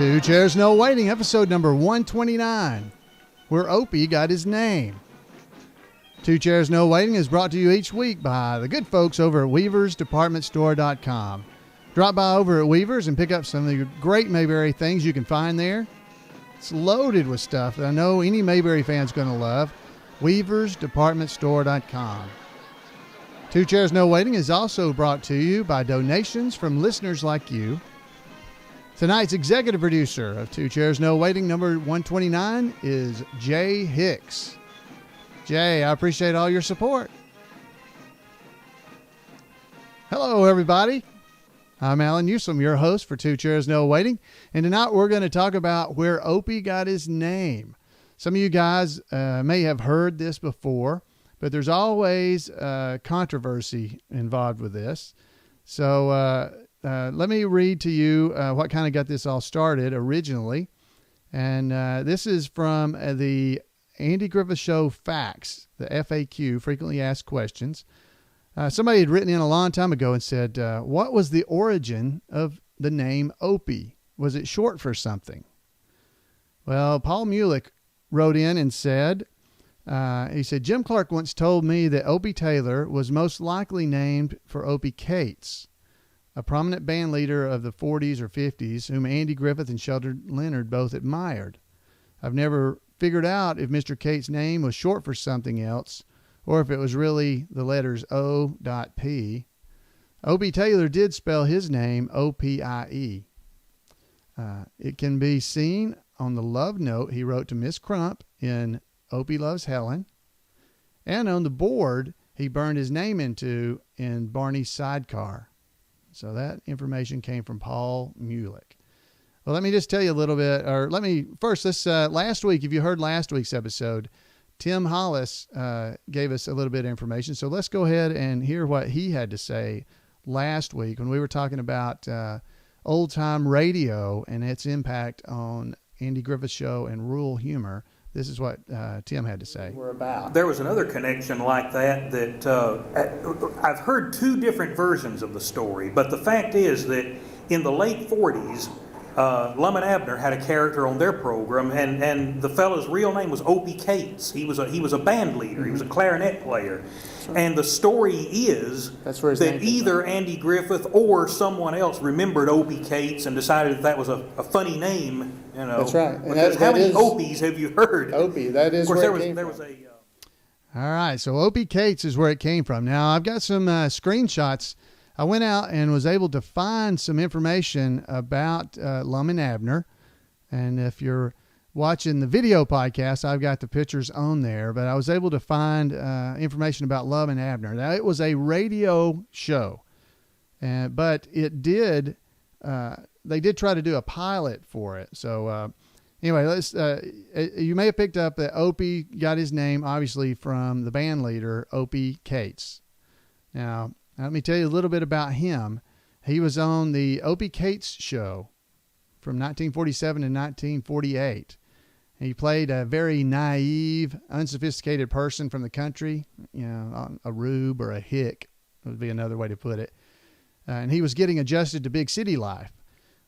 Two Chairs No Waiting, episode number 129, where Opie got his name. Two Chairs No Waiting is brought to you each week by the good folks over at weaversdepartmentstore.com. Drop by over at Weavers and pick up some of the great Mayberry things you can find there. It's loaded with stuff that I know any Mayberry fan's going to love. weaversdepartmentstore.com. Two Chairs No Waiting is also brought to you by donations from listeners like you. Tonight's executive producer of Two Chairs No Waiting, number 129, is Jay Hicks. Jay, I appreciate all your support. Hello, everybody. I'm Allan Newsome, your host for Two Chairs No Waiting, and tonight we're going to talk about where Opie got his name. Some of you guys may have heard this before, but there's always controversy involved with this. So let me read to you what kind of got this all started originally. And this is from the Andy Griffith Show Facts, the FAQ, Frequently Asked Questions. Somebody had written in a long time ago and said, what was the origin of the name Opie? Was it short for something? Well, Paul Mulick wrote in and said, Jim Clark once told me that Opie Taylor was most likely named for Opie Cates, a prominent band leader of the 40s or 50s whom Andy Griffith and Sheldon Leonard both admired. I've never figured out if Mr. Cates' name was short for something else or if it was really the letters O.P. Opie Taylor did spell his name O-P-I-E. It can be seen on the love note he wrote to Miss Crump in Opie Loves Helen, and on the board he burned his name into in Barney's Sidecar. So that information came from Paul Mulick. Well, let me just tell you a little bit, or let me first, last week, if you heard last week's episode, Tim Hollis gave us a little bit of information. So let's go ahead and hear what he had to say last week when we were talking about old time radio and its impact on Andy Griffith Show and rural humor. This is what Tim had to say. We're about. There was another connection like that I've heard two different versions of the story, but the fact is that in the late 40s, Lum and Abner had a character on their program, and the fellow's real name was Opie Cates. He was a band leader. He was a clarinet player. And the story is that either Andy Griffith or someone else remembered Opie Cates and decided that was a funny name. You know, that's right. And how many Opies have you heard? Opie, that is where it came from. All right, so Opie Cates is where it came from. Now, I've got some screenshots. I went out and was able to find some information about Lum and Abner. And if you're watching the video podcast, I've got the pictures on there. But I was able to find information about Lum and Abner. Now, it was a radio show. But it did, they did try to do a pilot for it. So anyway, you may have picked up that Opie got his name, obviously, from the band leader, Opie Cates. Now, let me tell you a little bit about him. He was on the Opie Cates Show from 1947 to 1948. He played a very naive, unsophisticated person from the country, you know, a rube or a hick would be another way to put it. And he was getting adjusted to big city life.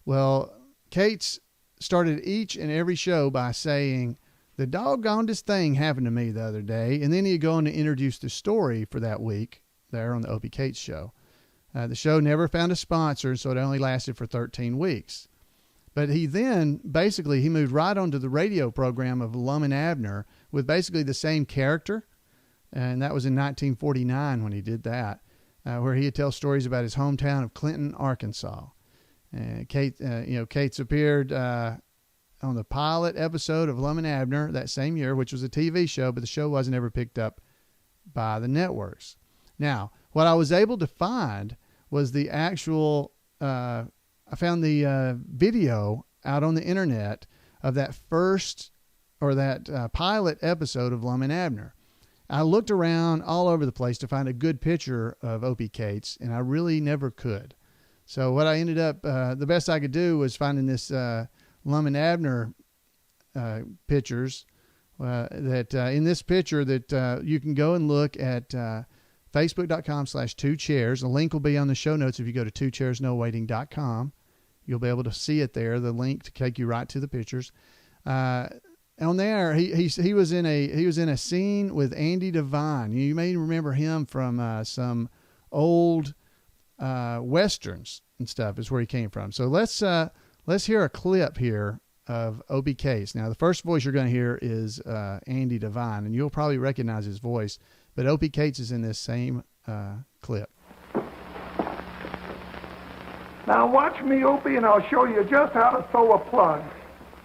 Well, Cates started each and every show by saying, the doggonedest thing happened to me the other day. And then he'd go on to introduce the story for that week there on the Opie Cates Show. The show never found a sponsor, so it only lasted for 13 weeks. But he then, basically, he moved right onto the radio program of Lum and Abner with basically the same character. And that was in 1949 when he did that, where he would tell stories about his hometown of Clinton, Arkansas. Cates appeared on the pilot episode of Lum and Abner that same year, which was a TV show, but the show wasn't ever picked up by the networks. Now, what I was able to find was the actual, I found the video out on the internet of that first, or that pilot episode of Lum and Abner. I looked around all over the place to find a good picture of Opie Cates, and I really never could. So what I ended up, the best I could do was finding this Lum and Abner pictures, that in this picture that you can go and look at Facebook.com/2chairs. The link will be on the show notes if you go to twochairsnowaiting.com. You'll be able to see it there, the link to take you right to the pictures. On there, he was in a scene with Andy Devine. You may remember him from some old westerns and stuff. Is where he came from. So let's hear a clip here of Opie Cates. Now, the first voice you're going to hear is Andy Devine, and you'll probably recognize his voice. But Opie Cates is in this same clip. Now watch me, Opie, and I'll show you just how to sew a plug.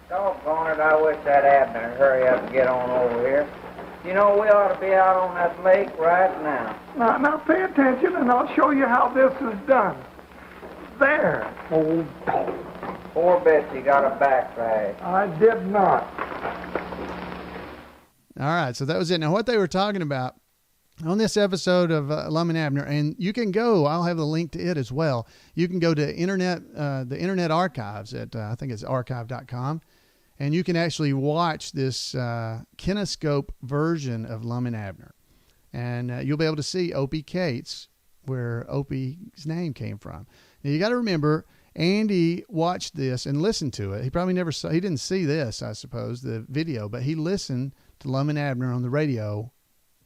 Doggone it, I wish that Abner would hurry up and get on over here. You know, we ought to be out on that lake right now. Now pay attention, and I'll show you how this is done. There. Oh, Poor Betsy got a backlash. I did not. All right, so that was it. Now, what they were talking about on this episode of Lum and Abner, and you can go, I'll have the link to it as well. You can go to the Internet Archives at, I think it's archive.com, and you can actually watch this Kinescope version of Lum and Abner. And you'll be able to see Opie Cates, where Opie's name came from. Now, you got to remember, Andy watched this and listened to it. He probably he didn't see this, I suppose, the video, but he listened to Lum and Abner on the radio,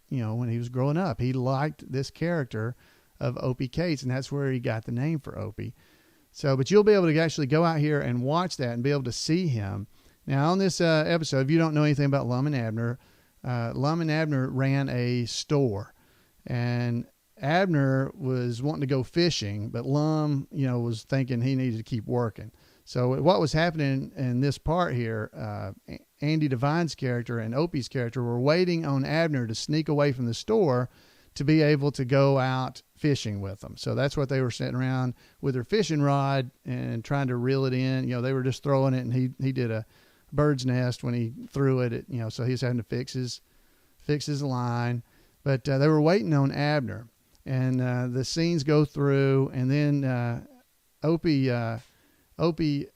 when he was growing up. He liked this character of Opie Cates, and that's where he got the name for Opie. So, but you'll be able to actually go out here and watch that and be able to see him. Now, on this episode, if you don't know anything about Lum and Abner ran a store, and Abner was wanting to go fishing, but Lum, was thinking he needed to keep working. So what was happening in this part here, Andy Devine's character and Opie's character were waiting on Abner to sneak away from the store to be able to go out fishing with them. So that's what they were sitting around with their fishing rod and trying to reel it in. They were just throwing it, and he did a bird's nest when he threw it. So he was having to fix his line. But they were waiting on Abner, and the scenes go through, and then Opie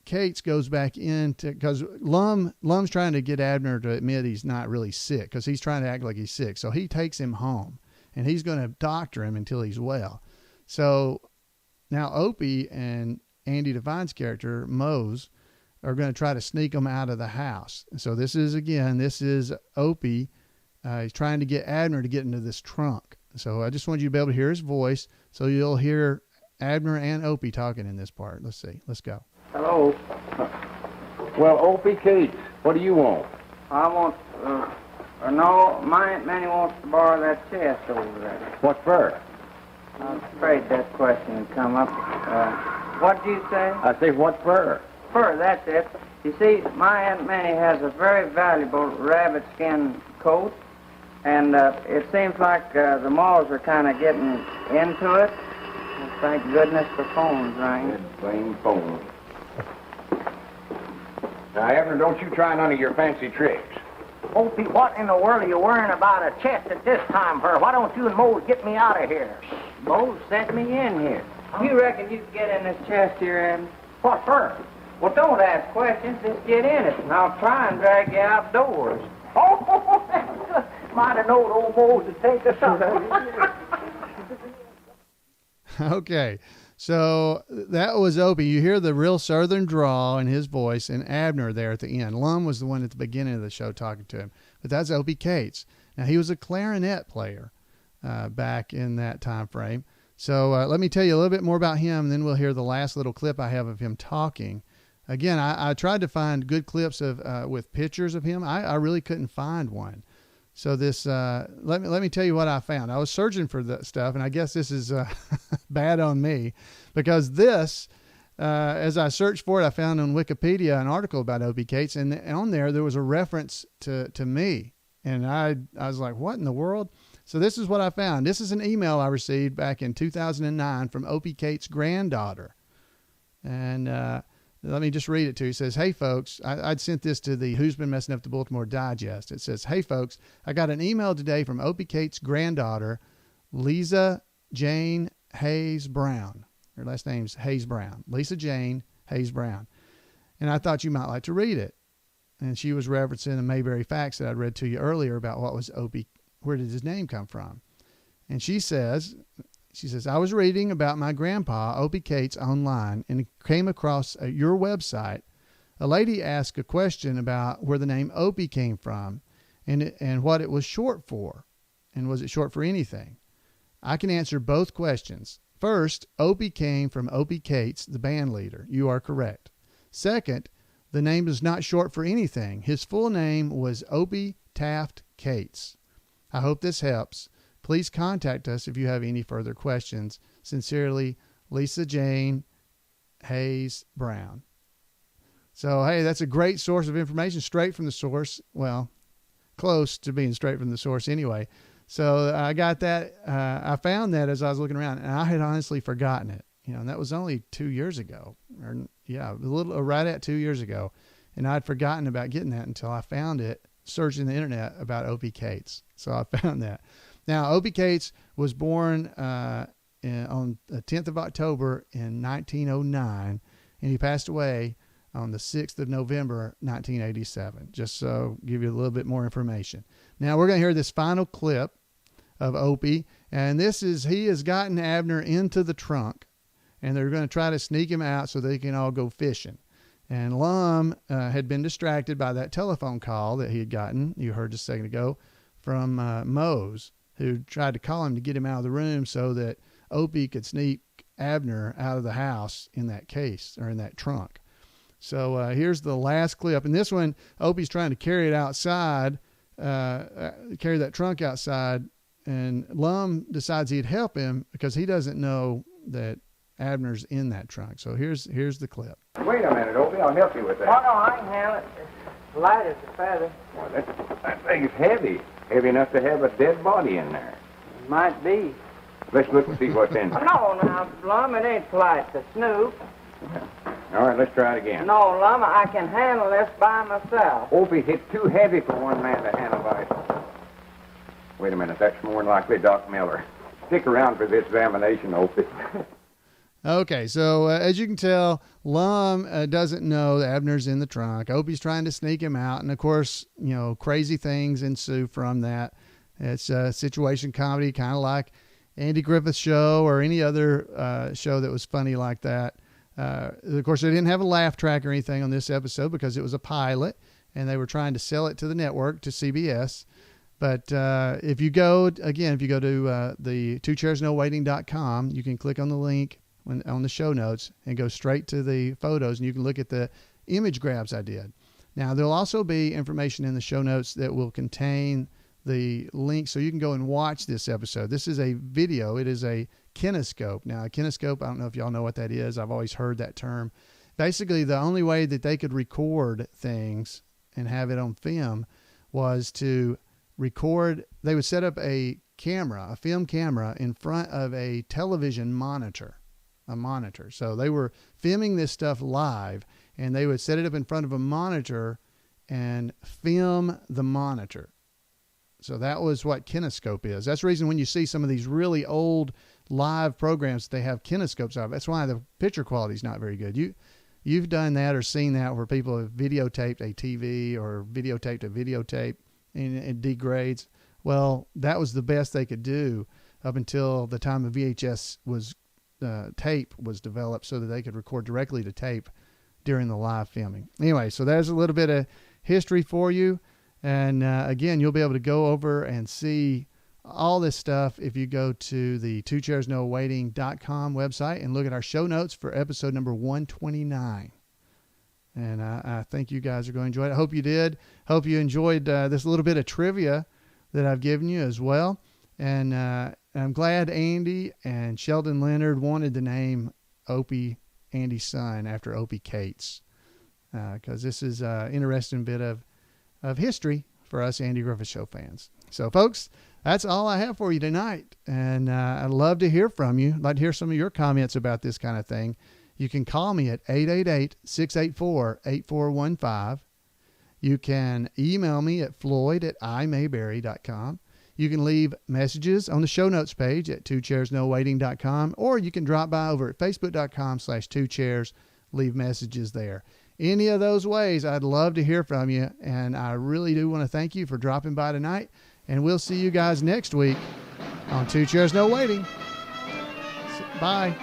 Cates goes back into, because Lum's trying to get Abner to admit he's not really sick, because he's trying to act like he's sick. So he takes him home, and he's going to doctor him until he's well. So now Opie and Andy Devine's character, Mose, are going to try to sneak him out of the house. So this is Opie. He's trying to get Abner to get into this trunk. So I just want you to be able to hear his voice, so you'll hear Abner and Opie talking in this part. Let's see. Let's go. Hello. Well, Opie Cates, what do you want? I want, no, my Aunt Manny wants to borrow that chest over there. What for? I was afraid that question would come up. What did you say? I say, what for? Fur, that's it. You see, my Aunt Manny has a very valuable rabbit skin coat, and it seems like the moths are kind of getting into it. Thank goodness for phones ringing. That blame phone. Now, Abner, don't you try none of your fancy tricks. Opie, what in the world are you worrying about a chest at this time for? Why don't you and Mose get me out of here? Mose sent me in here. You reckon you can get in this chest here, Abner? What for? Well, don't ask questions. Just get in it, and I'll try and drag you outdoors. Oh, might have known old Mose would take us up. Okay, so that was Opie. You hear the real southern drawl in his voice, and Abner there at the end. Lum was the one at the beginning of the show talking to him, but that's Opie Cates. Now, he was a clarinet player back in that time frame. So let me tell you a little bit more about him, and then we'll hear the last little clip I have of him talking. Again, I tried to find good clips of with pictures of him. I really couldn't find one. So this, let me tell you what I found. I was searching for that stuff, and I guess this is bad on me, because this, as I searched for it, I found on Wikipedia an article about Opie Cates, and on there was a reference to me, and I was like, what in the world? So this is what I found. This is an email I received back in 2009 from Opie Cates' granddaughter, and let me just read it to you. It says, hey, folks, I'd sent this to the Who's Been Messing Up the Baltimore Digest. It says, hey, folks, I got an email today from Opie Cates' granddaughter, Lisa Jane Hayes Brown. Her last name's Hayes Brown. Lisa Jane Hayes Brown. And I thought you might like to read it. And she was referencing the Mayberry facts that I'd read to you earlier about what was Opie, where did his name come from? And she says, She says, I was reading about my grandpa, Opie Cates, online and came across your website. A lady asked a question about where the name Opie came from and what it was short for. And was it short for anything? I can answer both questions. First, Opie came from Opie Cates, the band leader. You are correct. Second, the name is not short for anything. His full name was Opie Taft Cates. I hope this helps. Please contact us if you have any further questions. Sincerely, Lisa Jane Hayes Brown. So, hey, that's a great source of information, straight from the source. Well, close to being straight from the source anyway. So I got that. I found that as I was looking around, and I had honestly forgotten it. And that was only 2 years ago. Right at 2 years ago. And I'd forgotten about getting that until I found it searching the internet about Opie Cates. So I found that. Now, Opie Cates was born on the 10th of October in 1909, and he passed away on the 6th of November, 1987, just so give you a little bit more information. Now, we're going to hear this final clip of Opie, and he has gotten Abner into the trunk, and they're going to try to sneak him out so they can all go fishing. And Lum had been distracted by that telephone call that he had gotten, you heard just a second ago, from Mose, who tried to call him to get him out of the room so that Opie could sneak Abner out of the house in that case, or in that trunk. So here's the last clip. And this one, Opie's trying to carry it outside, carry that trunk outside, and Lum decides he'd help him because he doesn't know that Abner's in that trunk. So here's the clip. Wait a minute, Opie. I'll help you with that. Oh, no, I can handle it. It's light as a feather. Well, that thing's heavy. Heavy enough to have a dead body in there. It might be. Let's look and see what's in there. No, now, Lum, it ain't light to snoop. All right, let's try it again. No, Lum, I can handle this by myself. Opie, it's too heavy for one man to handle by himself. Wait a minute, that's more than likely Doc Miller. Stick around for this examination, Opie. Okay, so as you can tell, Lum doesn't know that Abner's in the trunk. Opie's trying to sneak him out, and of course, crazy things ensue from that. It's a situation comedy, kind of like Andy Griffith's show or any other show that was funny like that. Of course, they didn't have a laugh track or anything on this episode because it was a pilot, and they were trying to sell it to the network, to CBS. But if you go to the twochairsnowaiting.com, you can click on the link on the show notes and go straight to the photos, and you can look at the image grabs I did. Now, there'll also be information in the show notes that will contain the link so you can go and watch this episode. This is a video. It is a Kinescope. Now, a Kinescope, I don't know if y'all know what that is. I've always heard that term. Basically, the only way that they could record things and have it on film was to record. They would set up a film camera in front of a television monitor. So they were filming this stuff live, and they would set it up in front of a monitor and film the monitor. So that was what Kinescope is. That's the reason when you see some of these really old live programs, they have Kinescopes of. That's why the picture quality is not very good. You've done that or seen that where people have videotaped a TV or videotaped a videotape and it degrades. Well, that was the best they could do up until the time of VHS tape was developed so that they could record directly to tape during the live filming. Anyway, so there's a little bit of history for you. And again, you'll be able to go over and see all this stuff if you go to the twochairsnowaiting.com website and look at our show notes for episode number 129. And I think you guys are going to enjoy it. I hope you did. Hope you enjoyed this little bit of trivia that I've given you as well. And I'm glad Andy and Sheldon Leonard wanted to name Opie, Andy's son, after Opie Cates. Because this is an interesting bit of history for us Andy Griffith Show fans. So, folks, that's all I have for you tonight. And I'd love to hear from you. I'd like to hear some of your comments about this kind of thing. You can call me at 888-684-8415. You can email me at floyd@imayberry.com. You can leave messages on the show notes page at twochairsnowaiting.com, or you can drop by over at facebook.com/twochairs, leave messages there. Any of those ways, I'd love to hear from you, and I really do want to thank you for dropping by tonight, and we'll see you guys next week on Two Chairs No Waiting. Bye.